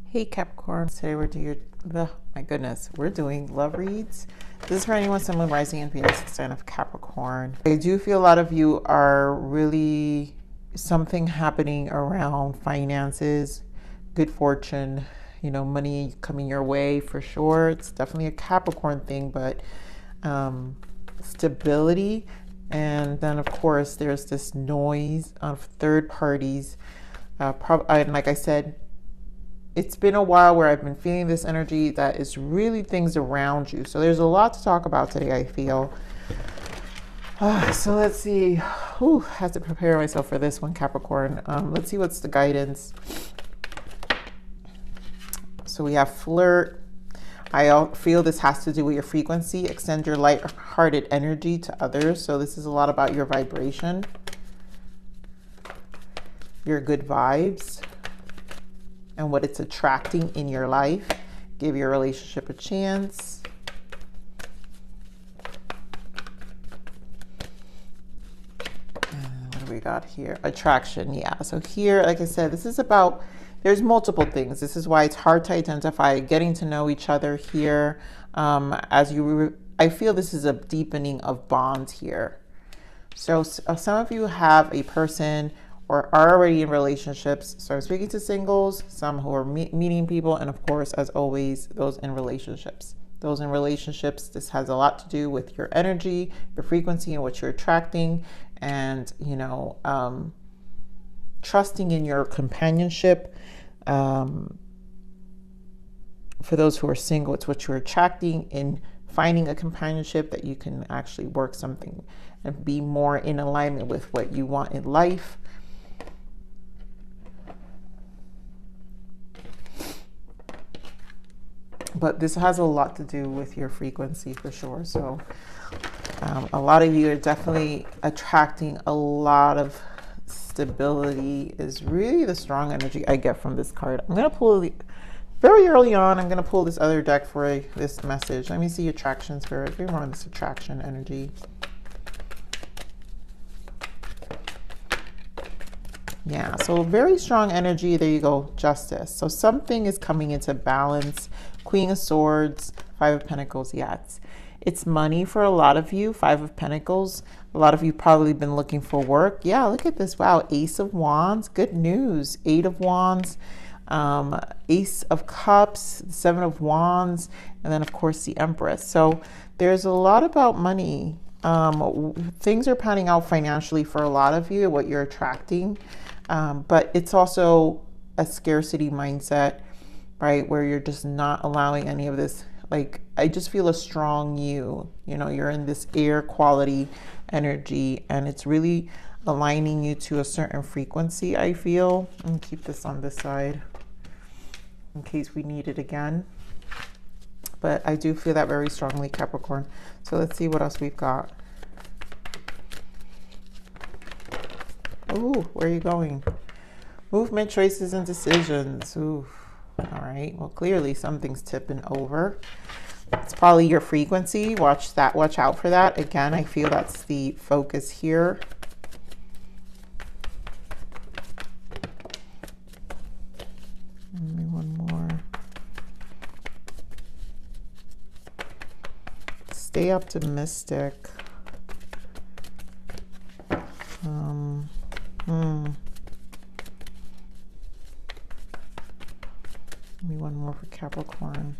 Hey Capricorn, today we're doing my goodness, we're doing love reads. This is for anyone, someone rising in Venus, sign of Capricorn. I do feel a lot of you are really something happening around finances, good fortune, you know, money coming your way for sure. It's definitely a Capricorn thing, but stability. And then of course there's this noise of third parties. And like I said, it's been a while where I've been feeling this energy that is really things around you. So there's a lot to talk about today, I feel. So let's see. Ooh, I have to prepare myself for this one, Capricorn. Let's see what's the guidance. So we have flirt. I feel this has to do with your frequency. Extend your light-hearted energy to others. So this is a lot about your vibration, your good vibes, and what it's attracting in your life. Give your relationship a chance. And what do we got here? Attraction, yeah. So here, like I said, this is about, there's multiple things. This is why it's hard to identify, getting to know each other here. I feel this is a deepening of bonds here. So some of you have a person or are already in relationships. So I'm speaking to singles, some who are meeting people, and of course, as always, those in relationships. Those in relationships, this has a lot to do with your energy, your frequency, and what you're attracting, and, you know, trusting in your companionship. For those who are single, it's what you're attracting in finding a companionship that you can actually work something and be more in alignment with what you want in life. But this has a lot to do with your frequency for sure. So a lot of you are definitely attracting a lot of stability, is really the strong energy I get from this card. I'm going to pull very early on. I'm going to pull this other deck for this message. Let me see attraction spirit. Give me more on this attraction energy. Yeah, so very strong energy. There you go, justice. So something is coming into balance. Queen of Swords, Five of Pentacles. Yeah, it's money for a lot of you. Five of Pentacles. A lot of you probably been looking for work. Yeah, look at this. Wow, Ace of Wands. Good news. Eight of Wands. Ace of Cups. Seven of Wands. And then, of course, the Empress. So there's a lot about money. Things are panning out financially for a lot of you, what you're attracting. But it's also a scarcity mindset, right? Where you're just not allowing any of this. Like, I just feel a strong you know, you're in this air quality energy, and it's really aligning you to a certain frequency, I feel. Let me keep this on this side in case we need it again. But I do feel that very strongly, Capricorn. So let's see what else we've got. Ooh, where are you going? Movement, choices, and decisions. Ooh, all right. Well, clearly something's tipping over. It's probably your frequency. Watch that. Watch out for that. Again, I feel that's the focus here. Maybe one more. Stay optimistic. Maybe one more for Capricorn.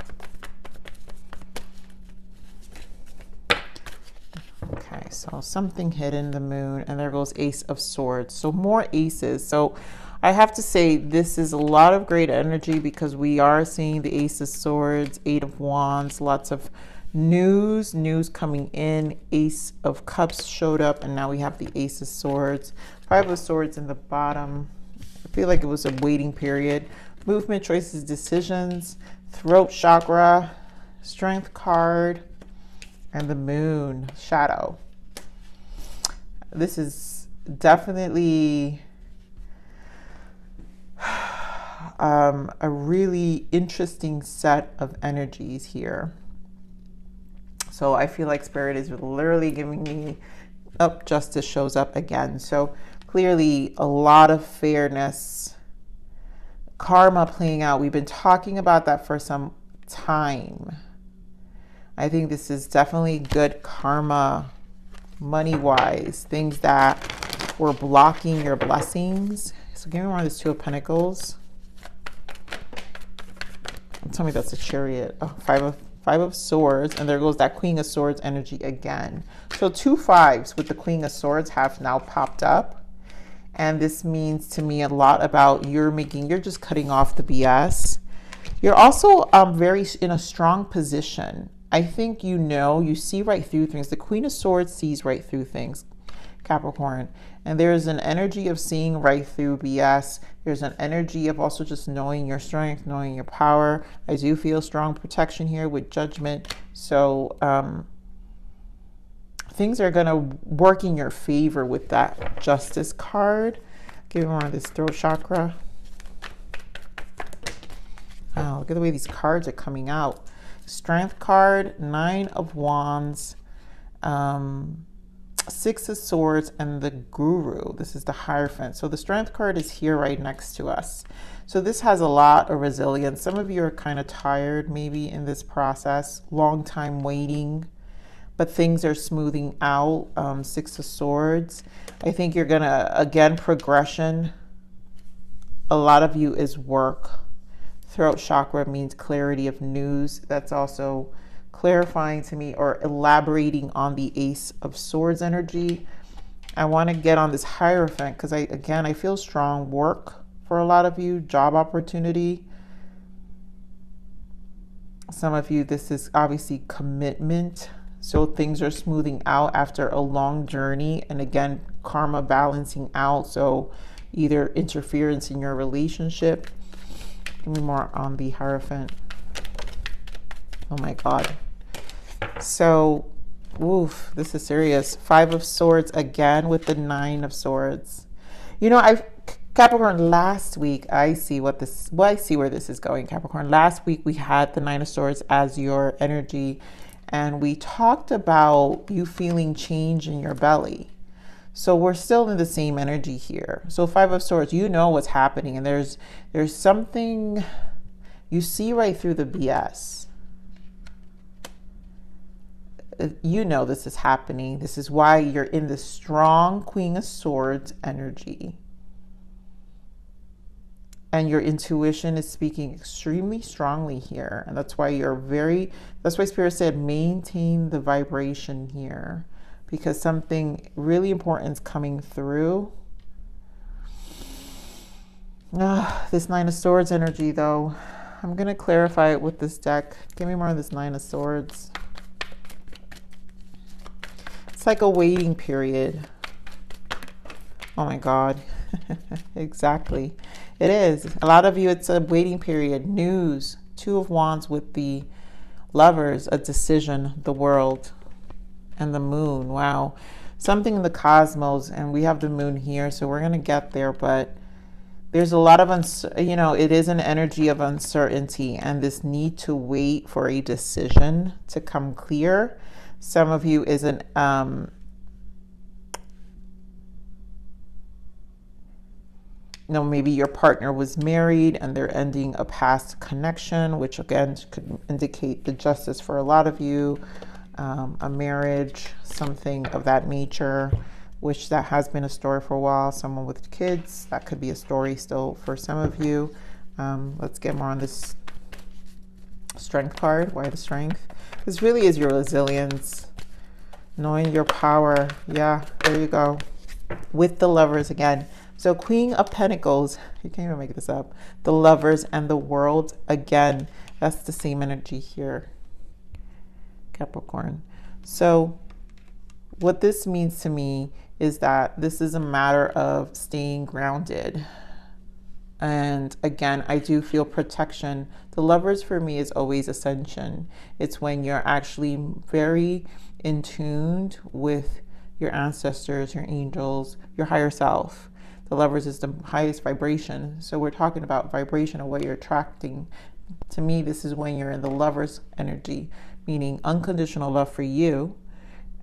Okay, so something hidden, the moon, and there goes Ace of Swords. So more aces. So I have to say this is a lot of great energy because we are seeing the Ace of Swords, Eight of Wands, lots of news coming in. Ace of Cups showed up, and now we have the Ace of Swords. Five of Swords in the bottom. I feel like it was a waiting period. Movement, choices, decisions, throat chakra, strength card, and the moon, shadow. This is definitely a really interesting set of energies here. So I feel like Spirit is literally giving me, justice shows up again. So clearly a lot of fairness karma playing out. We've been talking about that for some time. I think this is definitely good karma, money-wise, things that were blocking your blessings. So give me more of this Two of Pentacles. Tell me that's a Chariot. Oh, Five of Swords, and there goes that Queen of Swords energy again. So 2 5s with the Queen of Swords have now popped up. And this means to me a lot about you're just cutting off the BS. You're also very in a strong position. I think you see right through things. The Queen of Swords sees right through things, Capricorn. And there's an energy of seeing right through BS. There's an energy of also just knowing your strength, knowing your power. I do feel strong protection here with Judgment. So things are going to work in your favor with that Justice card. Give me more of this throat chakra. Wow, look at the way these cards are coming out. Strength card, 9 of Wands, 6 of Swords, and the Guru. This is the Hierophant. So the Strength card is here right next to us. So this has a lot of resilience. Some of you are kind of tired maybe in this process, long time waiting, but things are smoothing out. 6 of Swords. I think you're gonna, again, progression. A lot of you is work. Throat chakra means clarity of news. That's also clarifying to me or elaborating on the Ace of Swords energy. I want to get on this Hierophant because I feel strong work for a lot of you, job opportunity. Some of you, this is obviously commitment. So things are smoothing out after a long journey. And again, karma balancing out. So either interference in your relationship. Give me more on the Hierophant. Oh my God. So, oof, this is serious. 5 of Swords again with the 9 of Swords. You know, Capricorn, last week, I see where this is going, Capricorn. Last week we had the 9 of Swords as your energy, and we talked about you feeling change in your belly. So we're still in the same energy here. So 5 of Swords, you know what's happening, and there's something you see right through the BS. You know this is happening. This is why you're in the strong Queen of Swords energy. And your intuition is speaking extremely strongly here. And that's why that's why Spirit said maintain the vibration here. Because something really important is coming through. This 9 of Swords energy though. I'm going to clarify it with this deck. Give me more of this 9 of Swords. It's like a waiting period. Oh my God. Exactly. It is. A lot of you, it's a waiting period. News. 2 of Wands with the Lovers, a decision, the World, and the Moon. Wow. Something in the cosmos, and we have the Moon here, so we're going to get there, but there's a lot of, it is an energy of uncertainty and this need to wait for a decision to come clear. Some of you isn't, maybe your partner was married and they're ending a past connection, which again could indicate the Justice for a lot of you, a marriage, something of that nature, which that has been a story for a while. Someone with kids, that could be a story still for some of you. Let's get more on this Strength card. Why the Strength? This really is your resilience, knowing your power. Yeah, there you go. With the Lovers again. So Queen of Pentacles, you can't even make this up. The Lovers and the World again. That's the same energy here, Capricorn. So what this means to me is that this is a matter of staying grounded. And again, I do feel protection. The Lovers for me is always ascension. It's when you're actually very in tune with your ancestors, your angels, your higher self. The Lovers is the highest vibration. So we're talking about vibration of what you're attracting. To me, this is when you're in the Lovers energy, meaning unconditional love for you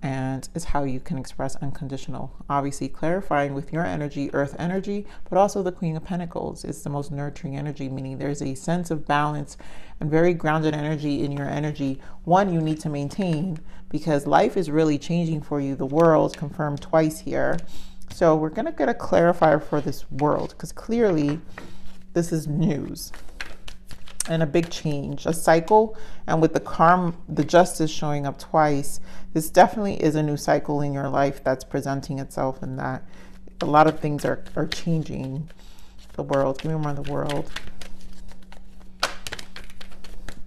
and is how you can express unconditional. Obviously clarifying with your energy, earth energy, but also the Queen of Pentacles is the most nurturing energy, meaning there's a sense of balance and very grounded energy in your energy. One, you need to maintain because life is really changing for you. The world confirmed twice here. So we're going to get a clarifier for this world because clearly this is news and a big change, a cycle. And with the justice showing up twice, this definitely is a new cycle in your life that's presenting itself, and that a lot of things are changing. The world, give me more on the world.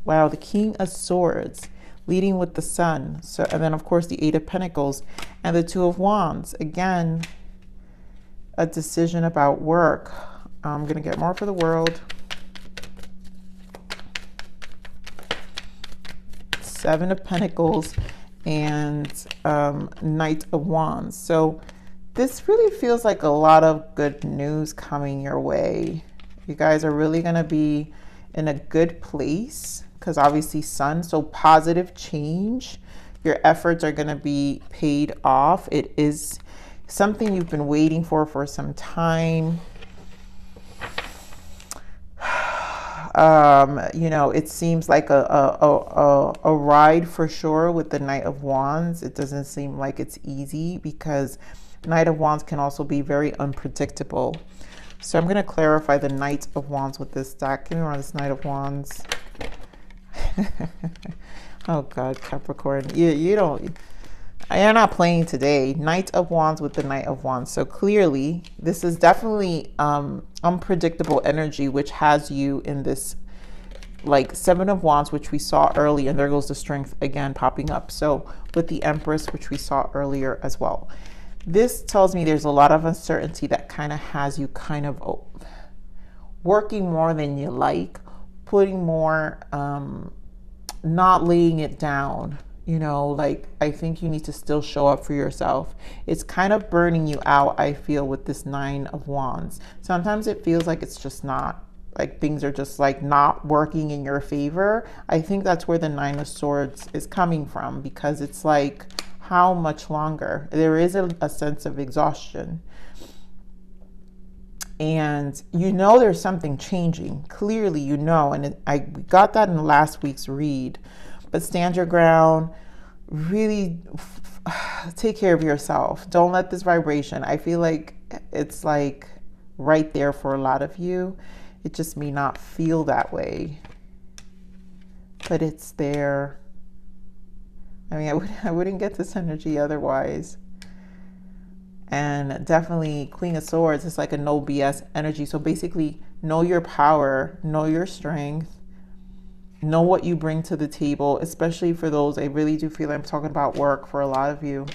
Wow, the King of Swords leading with the Sun. So, and then of course the Eight of Pentacles and the Two of Wands. Again, a decision about work. I'm gonna get more for the world. Seven of Pentacles and Knight of Wands. So this really feels like a lot of good news coming your way. You guys are really going to be in a good place because obviously Sun, so positive change. Your efforts are going to be paid off. It is something you've been waiting for some time. You know, it seems like a ride for sure with the Knight of Wands. It doesn't seem like it's easy because Knight of Wands can also be very unpredictable. So I'm going to clarify the Knight of Wands with this deck. Give me around this Knight of Wands. Oh God, Capricorn, you're not playing today. Knight of Wands with the Knight of Wands. So clearly this is definitely unpredictable energy, which has you in this like Seven of Wands, which we saw earlier, and there goes the Strength again popping up. So with the Empress, which we saw earlier as well. This tells me there's a lot of uncertainty that kind of has you kind of working more than you like, putting more, not laying it down. You know, like, I think you need to still show up for yourself. It's kind of burning you out, I feel, with this Nine of Wands. Sometimes it feels like it's just not, like things are just like not working in your favor. I think that's where the Nine of Swords is coming from, because it's like, how much longer? There is a sense of exhaustion. And you know there's something changing. Clearly, you know, and I got that in last week's read. But stand your ground, really take care of yourself. Don't let this vibration, I feel like it's like right there for a lot of you. It just may not feel that way, but it's there. I mean, I wouldn't get this energy otherwise. And definitely Queen of Swords is like a no BS energy. So basically, know your power, know your strength, know what you bring to the table, especially for those, I really do feel I'm talking about work for a lot of you.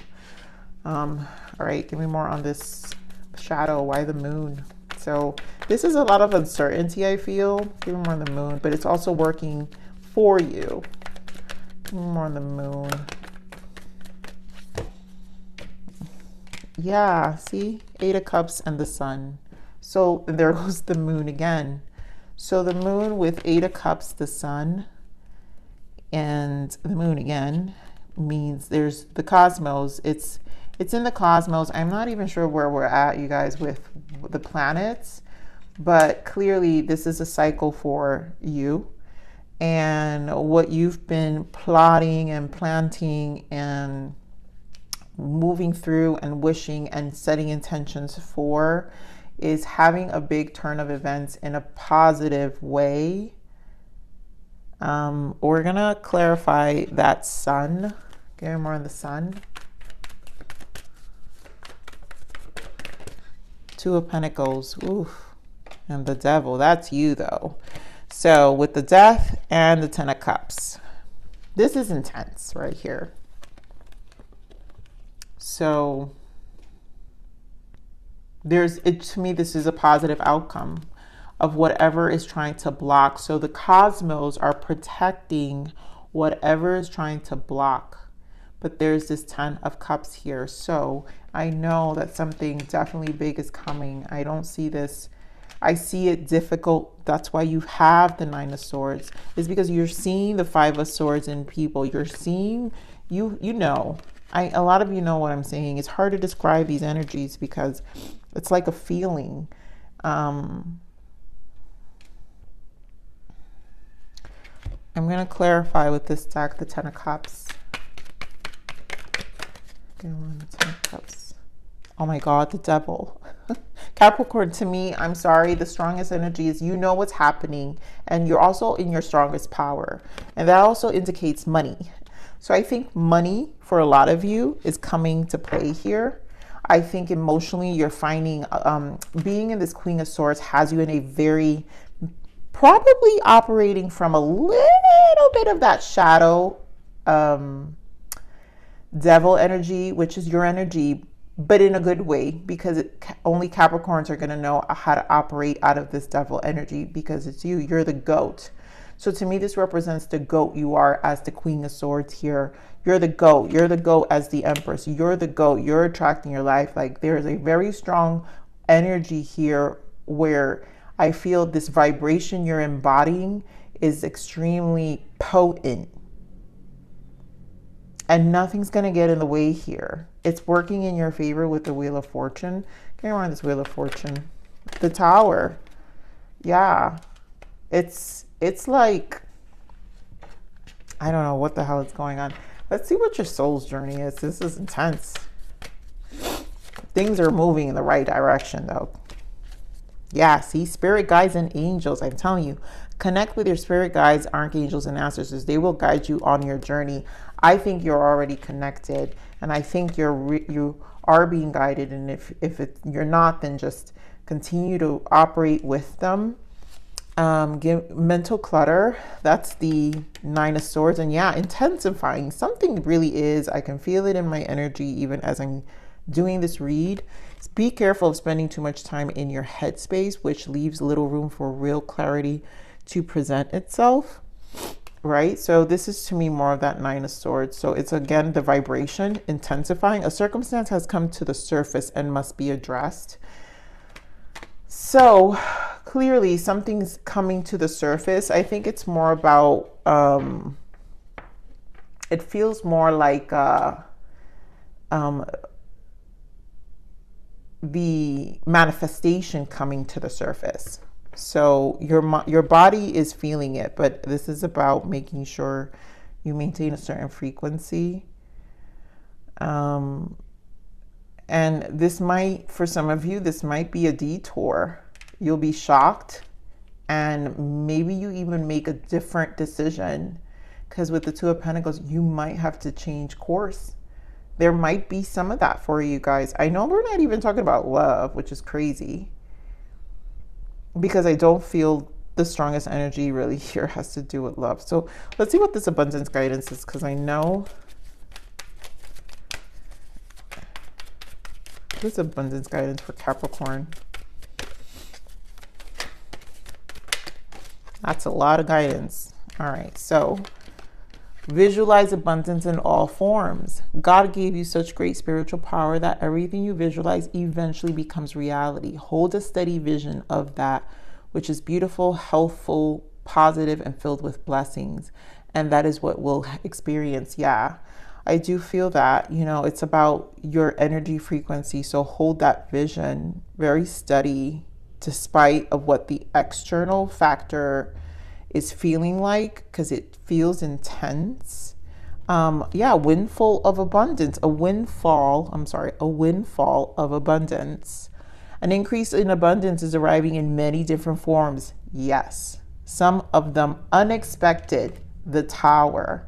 All right, give me more on this shadow. Why the Moon? So this is a lot of uncertainty, I feel. Give me more on the Moon, but it's also working for you. Give me more on the Moon. Yeah, see? Eight of Cups and the Sun. So there goes the Moon again. So the Moon with Eight of Cups, the Sun, and the Moon again means there's the cosmos. It's in the cosmos. I'm not even sure where we're at, you guys, with the planets, but clearly this is a cycle for you. And what you've been plotting and planting and moving through and wishing and setting intentions for is having a big turn of events in a positive way. We're gonna clarify that Sun. Give me more on the Sun. Two of Pentacles. Oof. And the Devil. That's you though. So with the Death and the Ten of Cups. This is intense right here. So to me, this is a positive outcome of whatever is trying to block. So the cosmos are protecting whatever is trying to block. But there's this Ten of Cups here. So I know that something definitely big is coming. I don't see this. I see it difficult. That's why you have the Nine of Swords. It's because you're seeing the Five of Swords in people. You're seeing, you know, A lot of you know what I'm saying. It's hard to describe these energies because it's like a feeling. I'm going to clarify with this deck, the Ten of Cups. Okay, we're on the Ten of Cups. Oh my God, the Devil. Capricorn, to me, I'm sorry, the strongest energy is you know what's happening and you're also in your strongest power. And that also indicates money. So I think money for a lot of you is coming to play here. I think emotionally you're finding, being in this Queen of Swords has you in a very, probably operating from a little bit of that shadow devil energy, which is your energy, but in a good way, because only Capricorns are going to know how to operate out of this devil energy because it's you. You're the goat. So to me, this represents the goat you are as the Queen of Swords here. You're the goat. You're the goat as the Empress. You're the goat. You're attracting your life. Like there is a very strong energy here where I feel this vibration you're embodying is extremely potent. And nothing's going to get in the way here. It's working in your favor with the Wheel of Fortune. Can you run this Wheel of Fortune? The Tower. Yeah. It's like, I don't know what the hell is going on. Let's see what your soul's journey is. This is intense. Things are moving in the right direction though. Yeah, see, spirit guides and angels. I'm telling you, connect with your spirit guides, archangels, and ancestors. They will guide you on your journey. I think you're already connected, and I think you are being guided. And if you're not, then just continue to operate with them. Give mental clutter. That's the Nine of Swords, and yeah, intensifying. Something really is. I can feel it in my energy even as I'm doing this read. Be careful of spending too much time in your headspace, which leaves little room for real clarity to present itself. Right? So this is to me more of that Nine of Swords. So it's again the vibration intensifying. A circumstance has come to the surface and must be addressed. So clearly something's coming to the surface. I think it's more about, it feels more like the manifestation coming to the surface. So your body is feeling it, but this is about making sure you maintain a certain frequency. And this might, for some of you, this might be a detour. You'll be shocked, and maybe you even make a different decision, because with the Two of Pentacles, you might have to change course. There might be some of that for you guys. I know we're not even talking about love, which is crazy, because I don't feel the strongest energy really here has to do with love. So let's see what this abundance guidance is, because I know this abundance guidance for Capricorn. That's a lot of guidance. All right, so visualize abundance in all forms. God gave you such great spiritual power that everything you visualize eventually becomes reality. Hold a steady vision of that which is beautiful, healthful, positive, and filled with blessings. And that is what we'll experience. Yeah, I do feel that, you know, it's about your energy frequency. So hold that vision very steady, despite of what the external factor is feeling like, because it feels intense. Yeah, windfall of abundance, a windfall of abundance. An increase in abundance is arriving in many different forms. Yes, some of them unexpected. The Tower.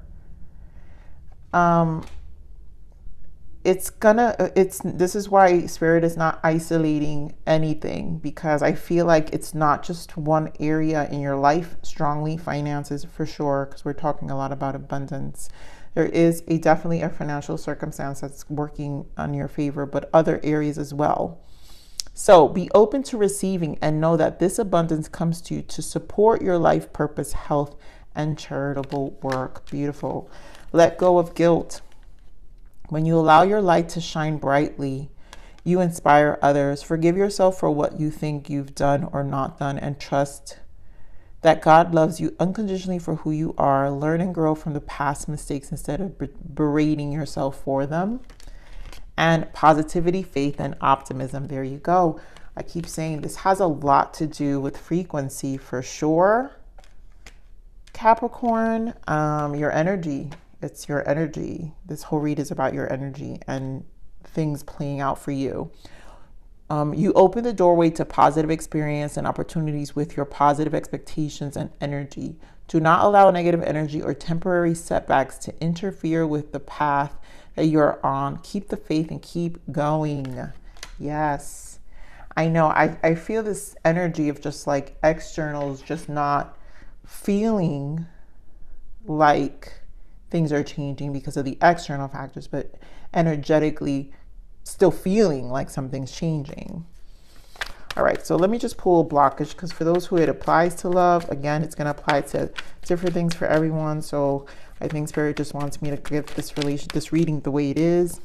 This is why Spirit is not isolating anything, because I feel like it's not just one area in your life strongly. Finances for sure, because we're talking a lot about abundance. There is definitely a financial circumstance that's working on your favor, but other areas as well. So be open to receiving and know that this abundance comes to you to support your life purpose, health, and charitable work. Beautiful. Let go of guilt. When you allow your light to shine brightly, you inspire others. Forgive yourself for what you think you've done or not done, and trust that God loves you unconditionally for who you are. Learn and grow from the past mistakes instead of berating yourself for them. And positivity, faith, and optimism. There you go. I keep saying this has a lot to do with frequency for sure. Capricorn, your energy. It's your energy. This whole read is about your energy and things playing out for you. You open the doorway to positive experience and opportunities with your positive expectations and energy. Do not allow negative energy or temporary setbacks to interfere with the path that you're on. Keep the faith and keep going. Yes. I know. I feel this energy of just like externals, just not feeling like things are changing because of the external factors, but energetically still feeling like something's changing. All right, so let me just pull a blockage, because for those who it applies to love, again, it's going to apply to different things for everyone. So I think Spirit just wants me to give this reading the way it is.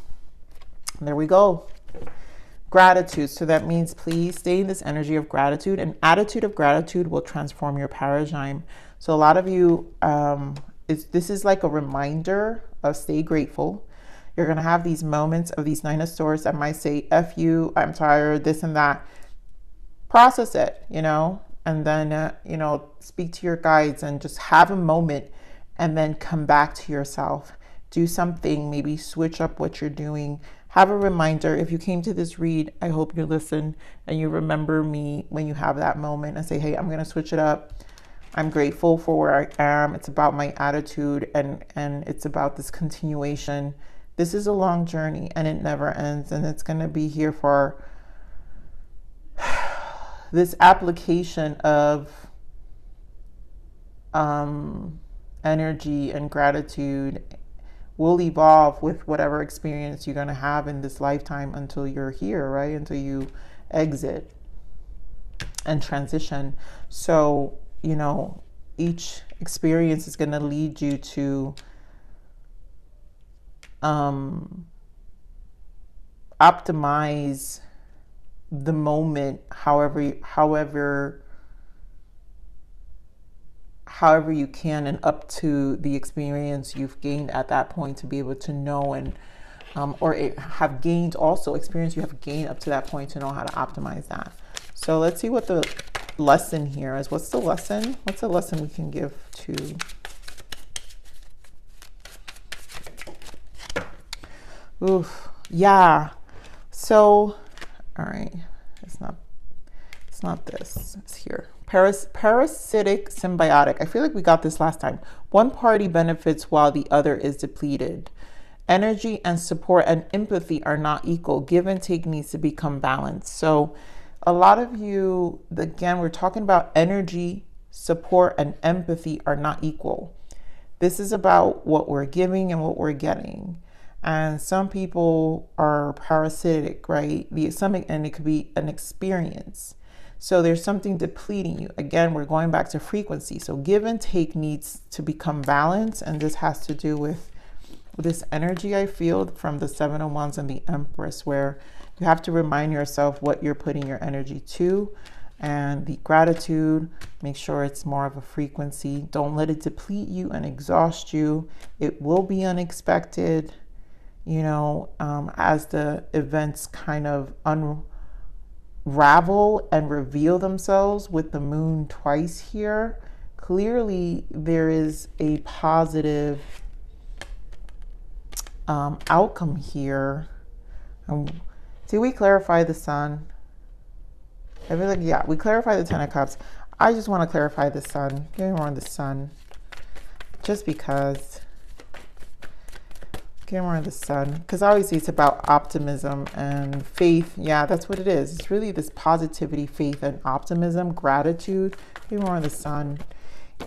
And there we go. Gratitude. So that means please stay in this energy of gratitude. An attitude of gratitude will transform your paradigm. So a lot of you, this is like a reminder of stay grateful. You're going to have these moments of these Nine of Swords that might say, F you, I'm tired, this and that. Process it, you know, and then, you know, speak to your guides and just have a moment and then come back to yourself. Do something, maybe switch up what you're doing. Have a reminder. If you came to this read, I hope you listen and you remember me when you have that moment and say, hey, I'm going to switch it up. I'm grateful for where I am. It's about my attitude and it's about this continuation. This is a long journey and it never ends, and it's going to be here for this application of energy and gratitude will evolve with whatever experience you're going to have in this lifetime until you're here, right? Until you exit and transition. So, you know, each experience is going to lead you to optimize the moment however you can, and up to the experience you've gained at that point to be able to know and have gained also experience you have gained up to that point to know how to optimize that. So let's see what the lesson here is. What's the lesson? What's the lesson we can give to yeah. So, all right, it's not this, it's here. Parasitic symbiotic. I feel like we got this last time. One party benefits while the other is depleted. Energy and support and empathy are not equal. Give and take needs to become balanced. So a lot of you, again, we're talking about energy, support, and empathy are not equal. This is about what we're giving and what we're getting. And some people are parasitic, right? And it could be an experience. So there's something depleting you. Again, we're going back to frequency. So give and take needs to become balanced. And this has to do with this energy I feel from the Seven of Wands and the Empress, where you have to remind yourself what you're putting your energy to. And the gratitude, make sure it's more of a frequency. Don't let it deplete you and exhaust you. It will be unexpected. You know, as the events kind of unravel and reveal themselves with the moon twice here, clearly there is a positive outcome here. Did we clarify the sun? I feel like, yeah, we clarified the Ten of Cups. I just want to clarify the sun. Give me more on the sun. Just because. Get more of the sun, because obviously it's about optimism and faith. Yeah, that's what it is. It's really this positivity, faith, and optimism, gratitude. Get more of the sun,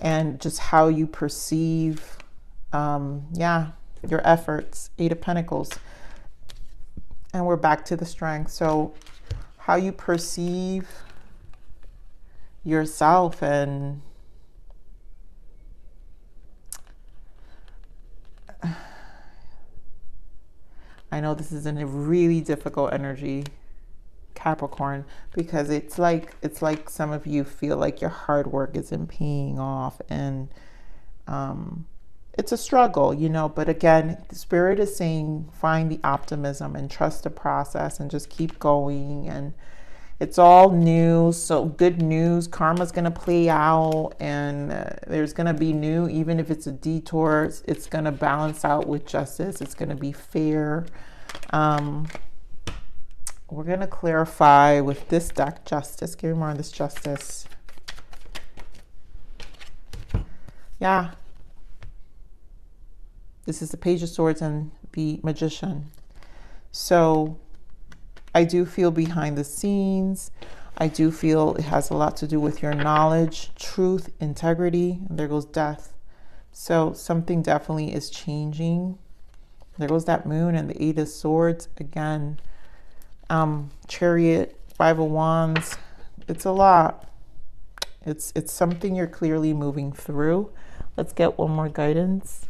and just how you perceive, yeah, your efforts. Eight of Pentacles, and we're back to the strength. So, how you perceive yourself and I know this is a really difficult energy, Capricorn, because it's like some of you feel like your hard work isn't paying off, and it's a struggle, you know, but again, the Spirit is saying find the optimism and trust the process and just keep going. And it's all new, so good news. Karma's going to play out, and there's going to be new, even if it's a detour, it's going to balance out with justice. It's going to be fair. We're going to clarify with this deck, Justice. Give me more on this Justice. Yeah. This is the Page of Swords and the Magician. So I do feel behind the scenes. I do feel it has a lot to do with your knowledge, truth, integrity. And there goes Death. So something definitely is changing. There goes that Moon and the Eight of Swords. Again, Chariot, Five of Wands. It's a lot. It's something you're clearly moving through. Let's get one more guidance.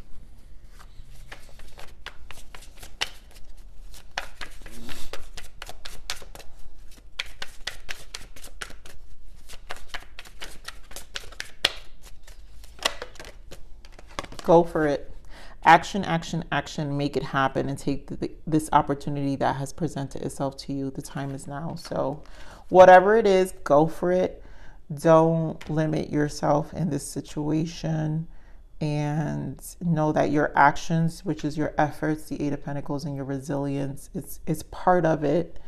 Go for it. Action, action, action. Make it happen and take this opportunity that has presented itself to you. The time is now. So whatever it is, go for it. Don't limit yourself in this situation, and know that your actions, which is your efforts, the Eight of Pentacles, and your resilience, it's part of it.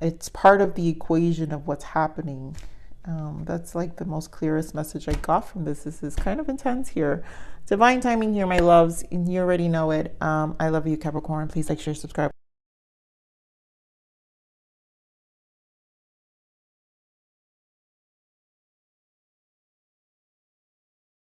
It's part of the equation of what's happening. That's like the most clearest message I got from this. This is kind of intense here. Divine timing here, my loves. You already know it. I love you, Capricorn. Please like, share, subscribe.